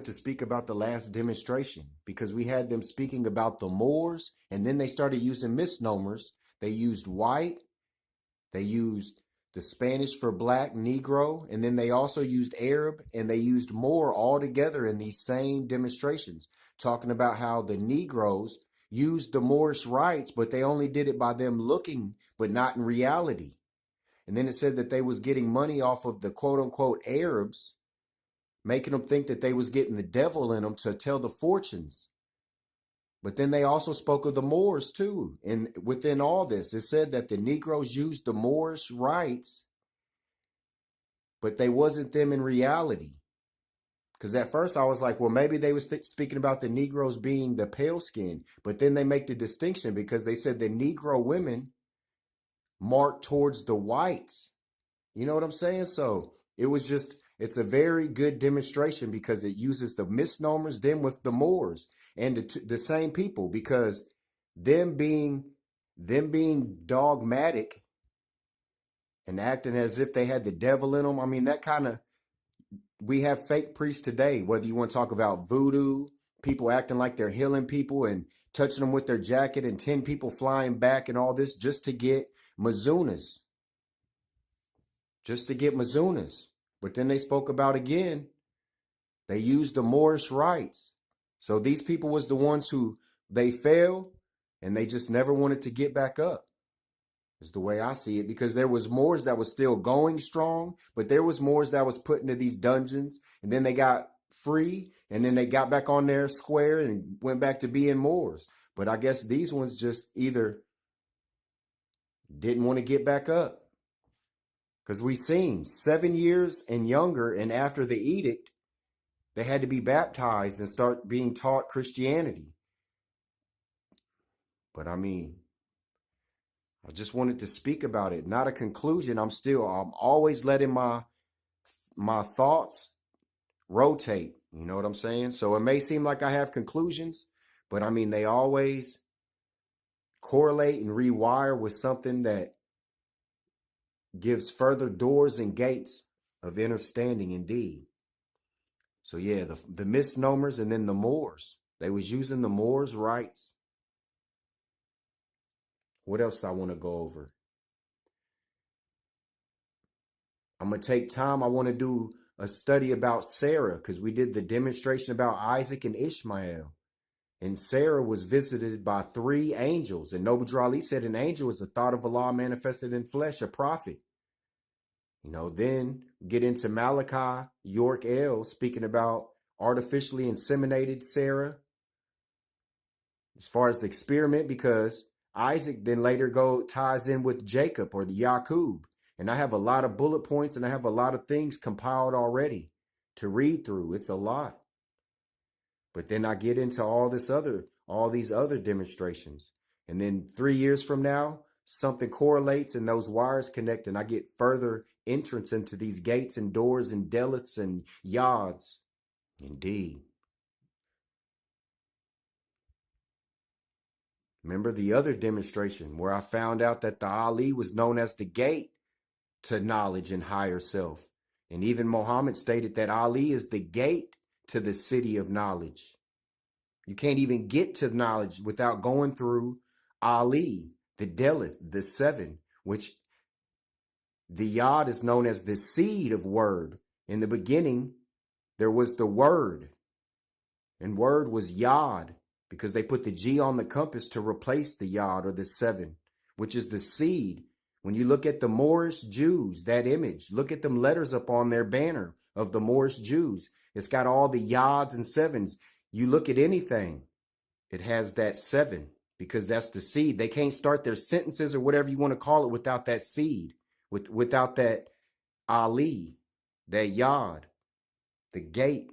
to speak about the last demonstration because we had them speaking about the Moors, and then they started using misnomers. They used white, they used the Spanish for black, Negro, and then they also used Arab, and they used Moor all together in these same demonstrations, talking about how the Negroes used the Moorish rites, but they only did it by them looking, but not in reality. And then it said that they was getting money off of the quote unquote Arabs, making them think that they was getting the devil in them to tell the fortunes. But then they also spoke of the Moors too. And within all this, it said that the Negroes used the Moorish rites, but they wasn't them in reality. Because at first I was like, well, maybe they was speaking about the Negroes being the pale skin. But then they make the distinction because they said the Negro women marked towards the whites. You know what I'm saying? So it was just, it's a very good demonstration because it uses the misnomers, them with the Moors and the same people, because them being dogmatic and acting as if they had the devil in them. I mean, that kind of, we have fake priests today, whether you want to talk about voodoo, people acting like they're healing people and touching them with their jacket, and 10 people flying back and all this just to get Mazoonas. Just to get Mazoonas. But then they spoke about again, they used the Moorish rites. So these people was the ones who they fell and they just never wanted to get back up. Is the way I see it, because there was Moors that was still going strong, but there was Moors that was put into these dungeons, and then they got free, and then they got back on their square and went back to being Moors. But I guess these ones just either didn't want to get back up. Because we seen 7 years and younger, and after the edict, they had to be baptized and start being taught Christianity. But I mean, I just wanted to speak about it, not a conclusion. I'm always letting my thoughts rotate. You know what I'm saying? So it may seem like I have conclusions, but I mean, they always correlate and rewire with something that gives further doors and gates of understanding indeed. So yeah, the misnomers, and then the Moors. They was using the Moors' rights. What else I want to go over? I'm going to take time. I want to do a study about Sarah, because we did the demonstration about Isaac and Ishmael. And Sarah was visited by 3 angels. And Noble Drew Ali said an angel is a thought of Allah manifested in flesh, a prophet. You know, then get into Malachi, York L, speaking about artificially inseminated Sarah. As far as the experiment, because Isaac then later ties in with Jacob or the Yaqub. And I have a lot of bullet points and I have a lot of things compiled already to read through. It's a lot. But then I get into all these other demonstrations. And then 3 years from now, something correlates and those wires connect, and I get further entrance into these gates and doors and delets and yads. Indeed. Remember the other demonstration where I found out that the Ali was known as the gate to knowledge and higher self. And even Muhammad stated that Ali is the gate to the city of knowledge. You can't even get to knowledge without going through Ali, the Djelep, the 7, which the Yod is known as the seed of word. In the beginning, there was the word, and word was Yod, because they put the G on the compass to replace the Yod or the 7, which is the seed. When you look at the Moorish Jews, that image, look at them letters up on their banner of the Moorish Jews. It's got all the Yods and 7s. You look at anything, it has that 7, because that's the seed. They can't start their sentences or whatever you want to call it without that seed, without that Ali, that Yod, the gate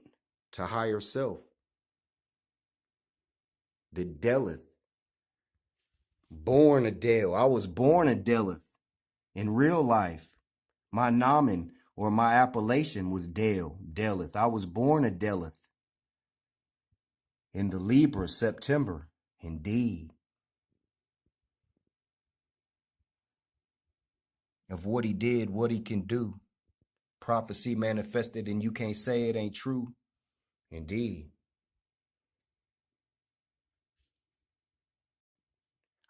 to higher self. The Deleth. Born a Del. I was born a Deleth. In real life, my nomen or my appellation was Deleth. I was born a Deleth. In the Libra, September. Indeed. Of what he did, what he can do. Prophecy manifested, and you can't say it ain't true. Indeed.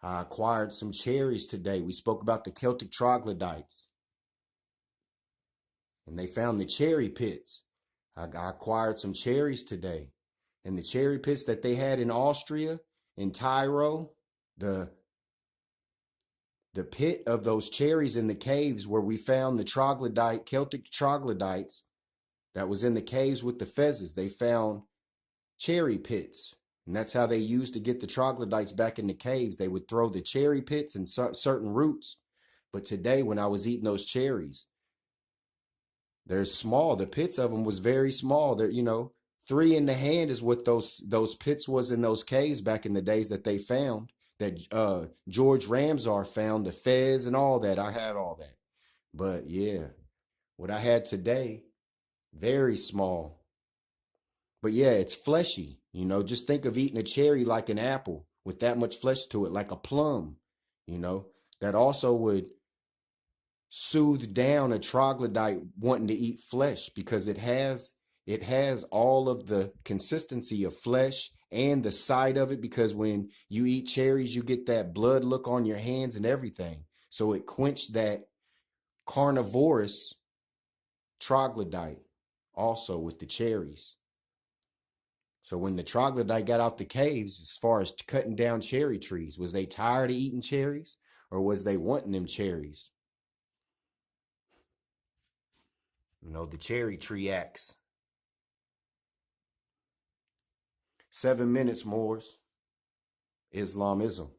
I acquired some cherries today. We spoke about the Celtic troglodytes, and they found the cherry pits. I acquired some cherries today. And the cherry pits that they had in Austria, in Tyrol, the the pit of those cherries in the caves where we found the troglodyte, Celtic troglodytes that was in the caves with the fezzes. They found cherry pits. And that's how they used to get the troglodytes back in the caves. They would throw the cherry pits and certain roots. But today, when I was eating those cherries, they're small. The pits of them was very small. They're, 3 in the hand is what those pits was in those caves back in the days that they found. That George Ramsar found, the fez and all that. I had all that. But yeah, what I had today, very small. But yeah, it's fleshy. Just think of eating a cherry like an apple with that much flesh to it, like a plum. That also would soothe down a troglodyte wanting to eat flesh because it has all of the consistency of flesh and the sight of it, because when you eat cherries you get that blood look on your hands and everything, so it quenched that carnivorous troglodyte also with the cherries. So when the troglodyte got out the caves, as far as cutting down cherry trees, was they tired of eating cherries, or was they wanting them cherries? The cherry tree acts. 7 minutes, Moors. Islamism.